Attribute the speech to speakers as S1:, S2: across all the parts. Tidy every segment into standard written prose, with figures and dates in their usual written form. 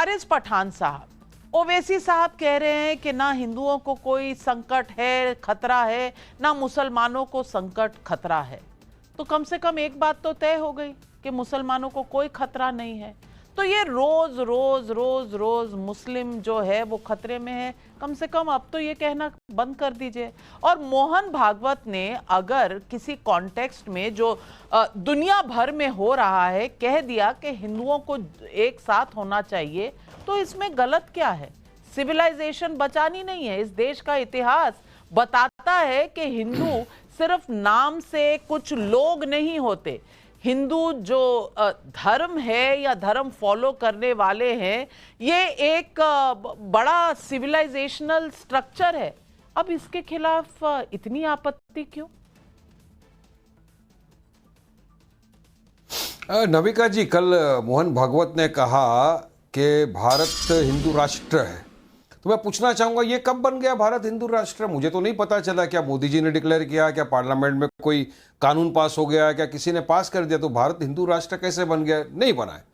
S1: वारिस पठान साहब, ओवैसी साहब कह रहे हैं कि ना हिंदुओं को कोई संकट है, खतरा है, ना मुसलमानों को संकट खतरा है। तो कम से कम एक बात तो तय हो गई कि मुसलमानों को कोई खतरा नहीं है। तो ये रोज रोज रोज रोज मुस्लिम जो है वो खतरे में है, कम से कम अब तो ये कहना बंद कर दीजिए। और मोहन भागवत ने अगर किसी कॉन्टेक्स्ट में जो दुनिया भर में हो रहा है कह दिया कि हिंदुओं को एक साथ होना चाहिए, तो इसमें गलत क्या है? सिविलाइजेशन बचानी नहीं है। इस देश का इतिहास बताता है कि हिंदू सिर्फ नाम से कुछ लोग नहीं होते। हिंदू जो धर्म है या धर्म फॉलो करने वाले हैं, ये एक बड़ा सिविलाइजेशनल स्ट्रक्चर है। अब इसके खिलाफ इतनी आपत्ति क्यों?
S2: नविका जी, कल मोहन भागवत ने कहा कि भारत हिंदू राष्ट्र है, तो मैं पूछना चाहूंगा ये कब बन गया भारत हिंदू राष्ट्र? मुझे तो नहीं पता चला। क्या मोदी जी ने डिक्लेयर किया? क्या पार्लियामेंट में कोई कानून पास हो गया? क्या किसी ने पास कर दिया? तो भारत हिंदू राष्ट्र कैसे बन गया? नहीं बना है।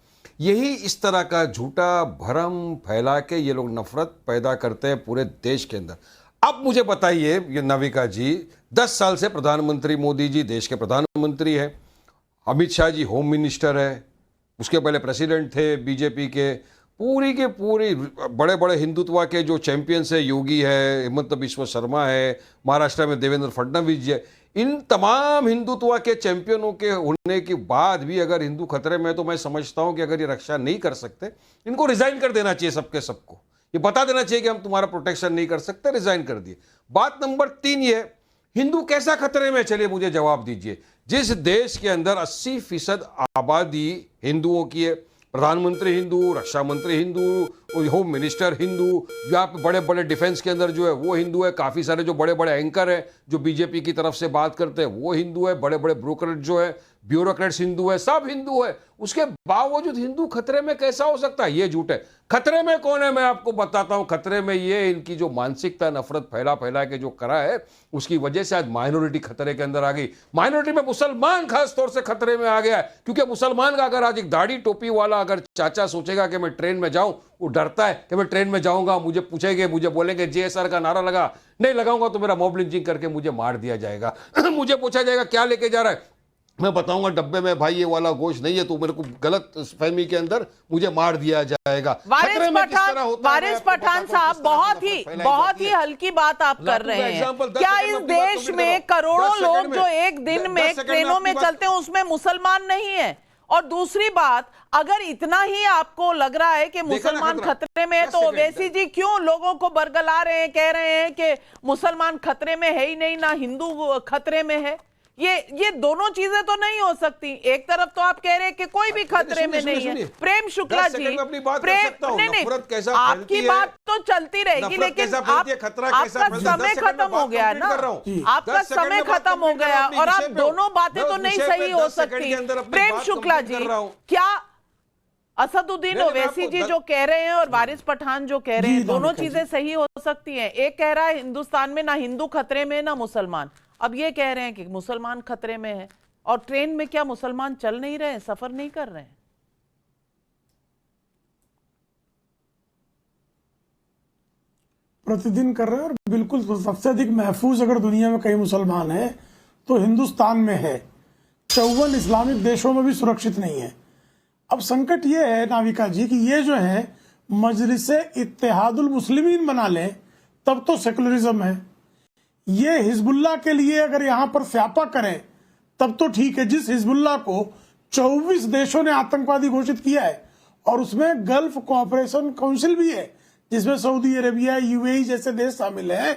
S2: यही इस तरह का झूठा भ्रम फैला के ये लोग नफरत पैदा करते हैं पूरे देश के अंदर। अब मुझे बताइए ये नविका जी, 10 साल से प्रधानमंत्री मोदी जी देश के प्रधानमंत्री हैं, अमित शाह जी होम मिनिस्टर है, उसके पहले प्रेसिडेंट थे बीजेपी के, पूरी के पूरी बड़े बड़े हिंदुत्व के जो चैंपियंस है, योगी है, हिमंत बिश्व शर्मा है, महाराष्ट्र में देवेंद्र फडणवीस जी है, इन तमाम हिंदुत्व के चैंपियनों के होने के बाद भी अगर हिंदू खतरे में है तो मैं समझता हूं कि अगर ये रक्षा नहीं कर सकते, इनको रिजाइन कर देना चाहिए। सबको ये बता देना चाहिए कि हम तुम्हारा प्रोटेक्शन नहीं कर सकते, रिजाइन कर दिए। बात नंबर 3 ये, हिंदू कैसा खतरे में? चलिए मुझे जवाब दीजिए। जिस देश के अंदर 80% आबादी हिंदुओं की है, प्रधानमंत्री हिंदू, रक्षा मंत्री हिंदू, होम मिनिस्टर हिंदू, यहाँ पे बड़े बड़े डिफेंस के अंदर जो है वो हिंदू है, काफ़ी सारे जो बड़े बड़े एंकर हैं जो बीजेपी की तरफ से बात करते हैं वो हिंदू है, बड़े बड़े ब्रोकरेट जो है, ब्यूरोक्रेट्स हिंदू है, सब हिंदू है। उसके बावजूद हिंदू खतरे में कैसा हो सकता है? ये झूठ है। खतरे में कौन है? मैं आपको बताता हूं। खतरे में ये इनकी जो मानसिकता, नफरत फैला फैला के जो करा है, उसकी वजह से आज माइनॉरिटी खतरे के अंदर आ गई। माइनॉरिटी में मुसलमान खास तौर से खतरे में आ गया है, क्योंकि मुसलमान का अगर आज एक दाढ़ी टोपी वाला अगर चाचा सोचेगा कि मैं ट्रेन में जाऊं, वो डरता है कि मैं ट्रेन में जाऊंगा, मुझे पूछेंगे, मुझे बोलेंगे जेएसआर का नारा लगा, नहीं लगाऊंगा तो मेरा मॉब लिंचिंग करके मुझे मार दिया जाएगा। मुझे पूछा जाएगा क्या लेके जा रहा है, मैं बताऊंगा डब्बे में भाई ये वाला गोश्त नहीं है, तो मेरे को गलत फहमी के अंदर मुझे मार दिया जाएगा।
S1: वारिस पठान साहब, बहुत ही हल्की बात आप कर रहे हैं। क्या इस देश में करोड़ों लोग जो एक दिन में ट्रेनों में चलते हैं उसमें मुसलमान नहीं है? और दूसरी बात, अगर इतना ही आपको लग रहा है कि मुसलमान खतरे में है, तो ओवैसी जी क्यों लोगों को बरगला रहे हैं, कह रहे हैं कि मुसलमान खतरे में है ही नहीं, ना हिंदू खतरे में है? ये दोनों चीजें तो नहीं हो सकती। एक तरफ तो आप कह रहे हैं कि कोई भी खतरे में नहीं है। प्रेम शुक्ला जी, नहीं, आपकी बात तो चलती रहेगी, लेकिन आपका समय खत्म हो गया ना, आपका समय खत्म हो गया और आप दोनों बातें तो नहीं सही हो सकती। प्रेम शुक्ला जी, क्या असदुद्दीन ओवैसी जी जो कह रहे हैं और वारिस पठान जो कह रहे हैं, दोनों चीजें सही हो सकती हैं? एक कह रहा है हिंदुस्तान में ना हिंदू खतरे में ना मुसलमान, अब ये कह रहे हैं कि मुसलमान खतरे में है। और ट्रेन में क्या मुसलमान चल नहीं रहे हैं, सफर नहीं कर रहे हैं?
S3: प्रतिदिन कर रहे हैं। और बिल्कुल सबसे अधिक महफूज अगर दुनिया में कई मुसलमान है तो हिंदुस्तान में है। 54 इस्लामिक देशों में भी सुरक्षित नहीं है। अब संकट ये है नाविका जी कि ये जो है मजलिसे इत्तेहादुल मुस्लिमीन बना लें तब तो सेकुलरिज्म है। ये हिजबुल्लाह के लिए अगर यहां पर स्यापा करें तब तो ठीक है। जिस हिजबुल्लाह को 24 देशों ने आतंकवादी घोषित किया है और उसमें गल्फ कोऑपरेशन काउंसिल भी है जिसमें सऊदी अरेबिया, यूएई जैसे देश शामिल हैं,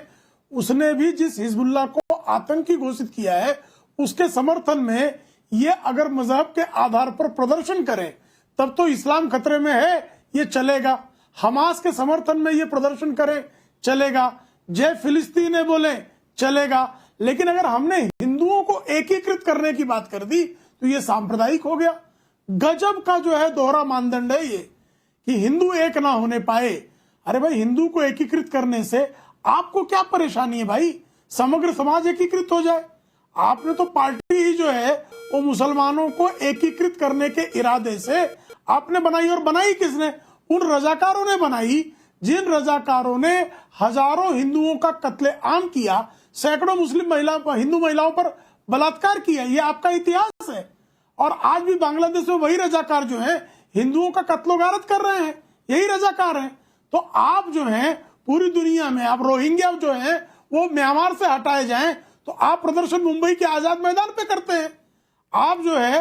S3: उसने भी जिस हिजबुल्लाह को आतंकी घोषित किया है उसके समर्थन में ये अगर मजहब के आधार पर प्रदर्शन करें तब तो इस्लाम खतरे में है, ये चलेगा। हमास के समर्थन में ये प्रदर्शन करें, चलेगा। जय फिलिस्तीन है बोले, चलेगा। लेकिन अगर हमने हिंदुओं को एकीकृत करने की बात कर दी तो ये सांप्रदायिक हो गया। गजब का जो है दोहरा मानदंड है ये कि हिंदू एक ना होने पाए। अरे भाई, हिंदू को एकीकृत करने से आपको क्या परेशानी है भाई? समग्र समाज एकीकृत हो जाए। आपने तो पार्टी ही जो है वो मुसलमानों को एकीकृत करने के इरादे से आपने बनाई, और बनाई किसने? उन रजाकारों ने बनाई जिन रजाकारों ने हजारों हिंदुओं का कत्लेआम किया, सैकड़ों मुस्लिम हिंदू महिलाओं पर बलात्कार किया। ये आपका इतिहास है। और आज भी बांग्लादेश में वही रजाकार जो है हिंदुओं का कत्लो-गारत कर रहे हैं, यही रजाकार हैं। तो आप जो है पूरी दुनिया में, आप रोहिंग्या जो है वो म्यांमार से हटाए जाएं, तो आप प्रदर्शन मुंबई के आजाद मैदान पे करते हैं। आप जो है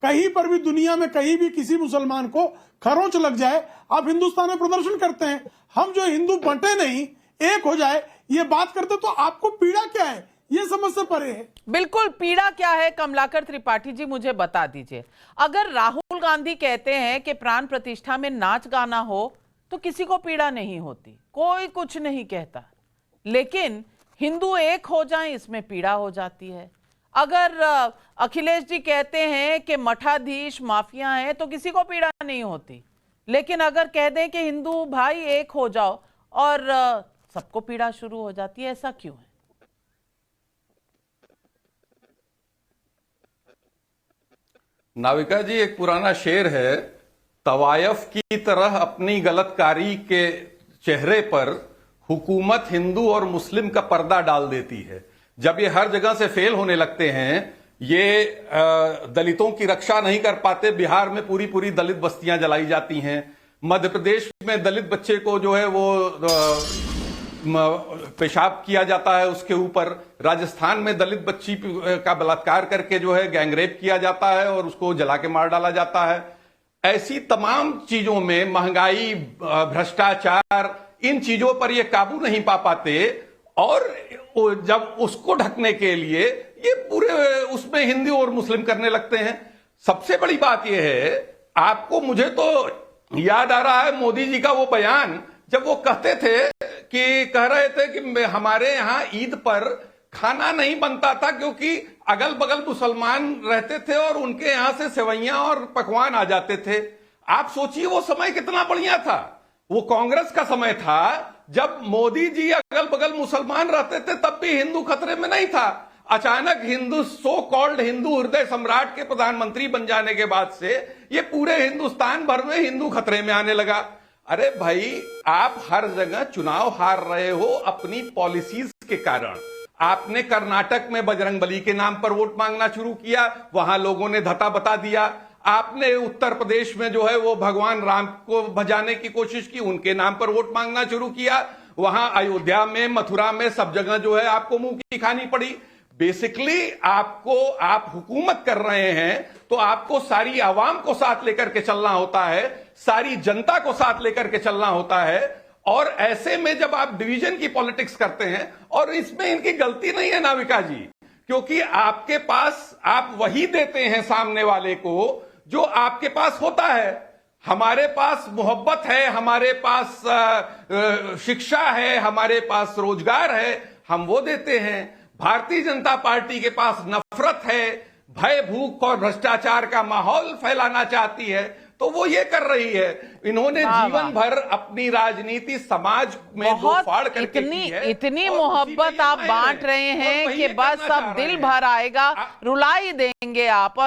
S3: कहीं पर भी दुनिया में कहीं भी किसी मुसलमान को खरोंच लग जाए, आप हिंदुस्तान में प्रदर्शन करते हैं। हम जो हिंदू बंटे नहीं, एक हो जाए, ये बात करते, तो आपको पीड़ा क्या है, ये समझ से परे है।
S1: बिल्कुल, पीड़ा क्या है कमलाकर त्रिपाठी जी, मुझे बता दीजिए। अगर राहुल गांधी कहते हैं कि प्राण प्रतिष्ठा में नाच गाना हो तो किसी को पीड़ा नहीं होती, कोई कुछ नहीं कहता, लेकिन हिंदू एक हो जाएं इसमें पीड़ा हो जाती है। अगर अखिलेश जी कहते हैं कि मठाधीश माफिया हैं तो किसी को पीड़ा नहीं होती, लेकिन अगर कह दें कि हिंदू भाई एक हो जाओ और सबको पीड़ा शुरू हो जाती है, ऐसा क्यों है?
S4: नाविका जी, एक पुराना शेर है, तवायफ की तरह अपनी गलतकारी के चेहरे पर हुकूमत हिंदू और मुस्लिम का पर्दा डाल देती है। जब ये हर जगह से फेल होने लगते हैं, ये दलितों की रक्षा नहीं कर पाते, बिहार में पूरी पूरी दलित बस्तियां जलाई जाती हैं, मध्य प्रदेश में दलित बच्चे को जो है वो पेशाब किया जाता है उसके ऊपर, राजस्थान में दलित बच्ची का बलात्कार करके जो है गैंगरेप किया जाता है और उसको जला के मार डाला जाता है। ऐसी तमाम चीजों में महंगाई, भ्रष्टाचार, इन चीजों पर ये काबू नहीं पा पाते, और जब उसको ढकने के लिए ये पूरे उसमें हिंदू और मुस्लिम करने लगते हैं। सबसे बड़ी बात यह है, आपको, मुझे तो याद आ रहा है मोदी जी का वो बयान, जब वो कहते थे कि कह रहे थे कि हमारे यहां ईद पर खाना नहीं बनता था क्योंकि अगल बगल मुसलमान रहते थे और उनके यहां से सेवैयां और पकवान आ जाते थे। आप सोचिए वो समय कितना बढ़िया था। वो कांग्रेस का समय था जब मोदी जी अगल बगल मुसलमान रहते थे, तब भी हिंदू खतरे में नहीं था। अचानक हिंदू, सो कॉल्ड हिंदू हृदय सम्राट के प्रधानमंत्री बन जाने के बाद से ये पूरे हिंदुस्तान भर में हिंदू खतरे में आने लगा। अरे भाई, आप हर जगह चुनाव हार रहे हो अपनी पॉलिसीज के कारण। आपने कर्नाटक में बजरंगबली के नाम पर वोट मांगना शुरू किया, वहां लोगों ने धता बता दिया। आपने उत्तर प्रदेश में जो है वो भगवान राम को भजाने की कोशिश की, उनके नाम पर वोट मांगना शुरू किया। वहां अयोध्या में, मथुरा में, सब जगह जो है आपको मुंह की खानी पड़ी। बेसिकली आप हुकूमत कर रहे हैं तो आपको सारी आवाम को साथ लेकर के चलना होता है, सारी जनता को साथ लेकर के चलना होता है। और ऐसे में जब आप डिवीजन की पॉलिटिक्स करते हैं, और इसमें इनकी गलती नहीं है नाविका जी, क्योंकि आपके पास आप वही देते हैं सामने वाले को जो आपके पास होता है। हमारे पास मोहब्बत है, हमारे पास शिक्षा है, हमारे पास रोजगार है, हम वो देते हैं। भारतीय जनता पार्टी के पास नफरत है, भय, भूख और भ्रष्टाचार का माहौल फैलाना चाहती है, तो वो ये कर रही है। इन्होंने जीवन भर अपनी राजनीति समाज में दो फाड़ करके की है।
S1: इतनी मोहब्बत आप बांट रहे हैं कि बस अब दिल भर आएगा, रुला ही देंगे आप।